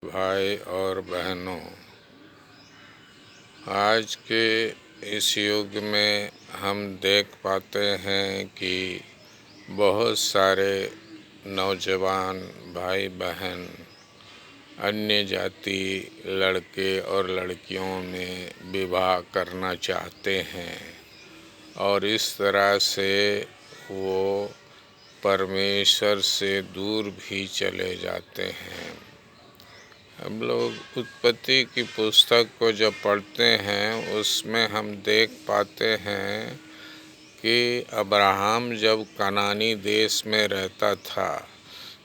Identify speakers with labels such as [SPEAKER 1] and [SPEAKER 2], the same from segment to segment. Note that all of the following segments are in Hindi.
[SPEAKER 1] भाई और बहनों, आज के इस युग में हम देख पाते हैं कि बहुत सारे नौजवान भाई बहन अन्य जाति लड़के और लड़कियों में विवाह करना चाहते हैं और इस तरह से वो परमेश्वर से दूर भी चले जाते हैं। हम लोग उत्पत्ति की पुस्तक को जब पढ़ते हैं उसमें हम देख पाते हैं कि अब्राहम जब कनानी देश में रहता था,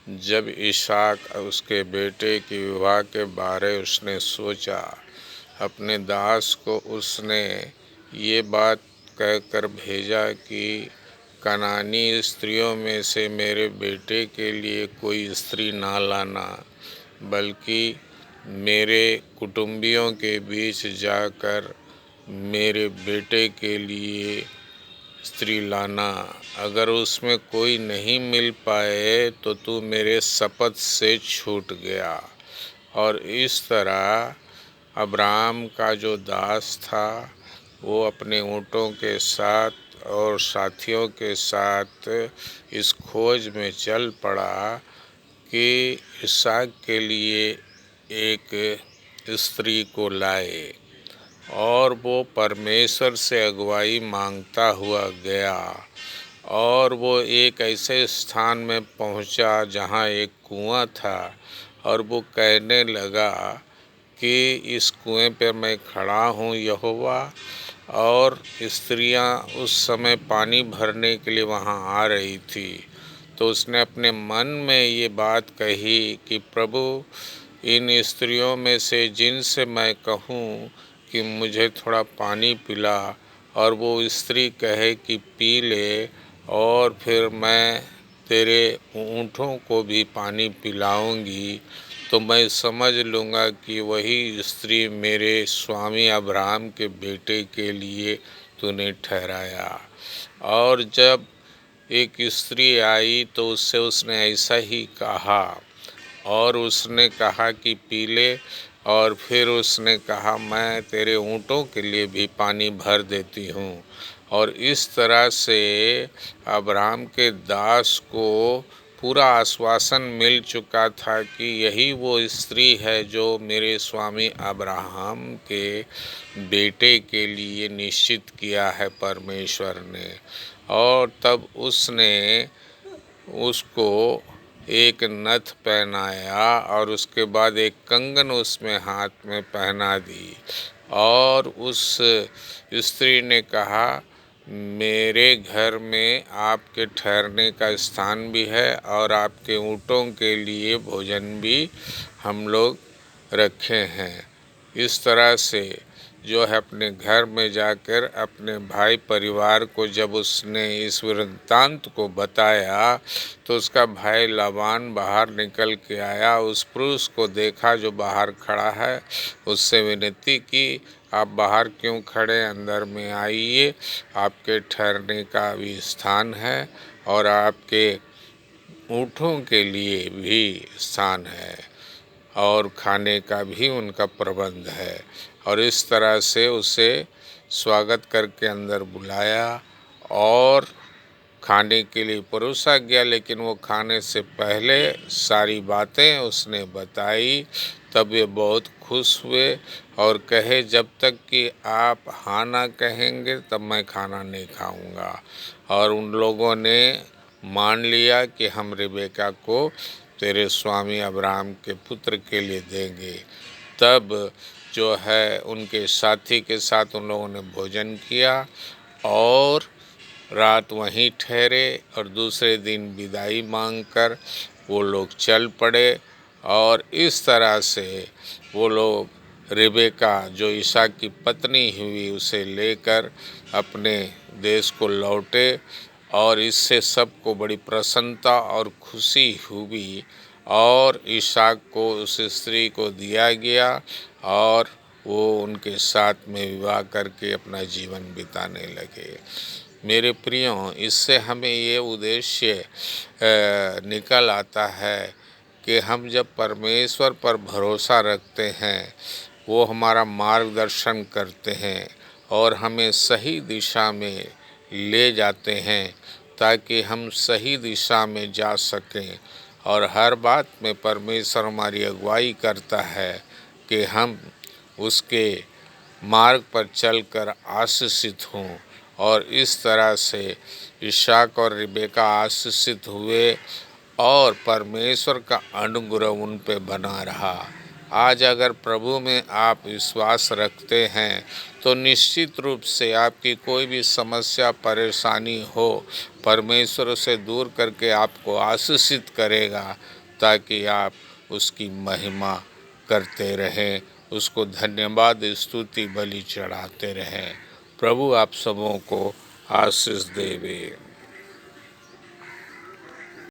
[SPEAKER 1] जब इसहाक उसके बेटे के विवाह के बारे उसने सोचा, अपने दास को उसने ये बात कहकर भेजा कि कनानी स्त्रियों में से मेरे बेटे के लिए कोई स्त्री ना लाना, बल्कि मेरे कुटुंबियों के बीच जाकर मेरे बेटे के लिए स्त्री लाना। अगर उसमें कोई नहीं मिल पाए तो तू मेरे शपथ से छूट गया। और इस तरह अब्राहम का जो दास था वो अपने ऊँटों के साथ और साथियों के साथ इस खोज में चल पड़ा कि इसहाक के लिए एक स्त्री को लाए, और वो परमेश्वर से अगुवाई मांगता हुआ गया और वो एक ऐसे स्थान में पहुंचा जहां एक कुआं था, और वो कहने लगा कि इस कुएं पर मैं खड़ा हूं यहोवा। और स्त्रियां उस समय पानी भरने के लिए वहां आ रही थी, तो उसने अपने मन में ये बात कही कि प्रभु, इन स्त्रियों में से जिनसे मैं कहूँ कि मुझे थोड़ा पानी पिला, और वो स्त्री कहे कि पी ले, और फिर मैं तेरे ऊँटों को भी पानी पिलाऊंगी, तो मैं समझ लूँगा कि वही स्त्री मेरे स्वामी अब्राहम के बेटे के लिए तूने ठहराया। और जब एक स्त्री आई तो उससे उसने ऐसा ही कहा, और उसने कहा कि पी ले, और फिर उसने कहा मैं तेरे ऊँटों के लिए भी पानी भर देती हूँ। और इस तरह से अब्राहम के दास को पूरा आश्वासन मिल चुका था कि यही वो स्त्री है जो मेरे स्वामी अब्राहम के बेटे के लिए निश्चित किया है परमेश्वर ने। और तब उसने उसको एक नथ पहनाया और उसके बाद एक कंगन उसमें हाथ में पहना दी, और उस स्त्री ने कहा मेरे घर में आपके ठहरने का स्थान भी है और आपके ऊँटों के लिए भोजन भी हम लोग रखे हैं। इस तरह से जो है अपने घर में जाकर अपने भाई परिवार को जब उसने इस वृत्तांत को बताया, तो उसका भाई लाबान बाहर निकल के आया, उस पुरुष को देखा जो बाहर खड़ा है, उससे विनती की आप बाहर क्यों खड़े, अंदर में आइए, आपके ठहरने का भी स्थान है और आपके ऊँटों के लिए भी स्थान है और खाने का भी उनका प्रबंध है। और इस तरह से उसे स्वागत करके अंदर बुलाया और खाने के लिए परोसा गया। लेकिन वो खाने से पहले सारी बातें उसने बताई, तब वे बहुत खुश हुए और कहे जब तक कि आप हाँ ना कहेंगे तब मैं खाना नहीं खाऊंगा। और उन लोगों ने मान लिया कि हम रिबेका को तेरे स्वामी अब्राहम के पुत्र के लिए देंगे। तब जो है उनके साथी के साथ उन लोगों ने भोजन किया और रात वहीं ठहरे, और दूसरे दिन विदाई मांगकर वो लोग चल पड़े। और इस तरह से वो लोग रिबेका जो इसहाक की पत्नी हुई उसे लेकर अपने देश को लौटे, और इससे सबको बड़ी प्रसन्नता और खुशी हुई, और इसहाक को उस स्त्री को दिया गया और वो उनके साथ में विवाह करके अपना जीवन बिताने लगे। मेरे प्रियों, इससे हमें ये उद्देश्य निकल आता है कि हम जब परमेश्वर पर भरोसा रखते हैं, वो हमारा मार्गदर्शन करते हैं और हमें सही दिशा में ले जाते हैं ताकि हम सही दिशा में जा सकें। और हर बात में परमेश्वर हमारी अगुवाई करता है कि हम उसके मार्ग पर चलकर आशीषित हों। और इस तरह से इसहाक और रिबेका आशीषित हुए और परमेश्वर का अनुग्रह उन पे बना रहा। आज अगर प्रभु में आप विश्वास रखते हैं तो निश्चित रूप से आपकी कोई भी समस्या परेशानी हो, परमेश्वर उसे दूर करके आपको आशीषित करेगा ताकि आप उसकी महिमा करते रहें, उसको धन्यवाद स्तुति बलि चढ़ाते रहें। प्रभु आप सबों को आशीष देवे।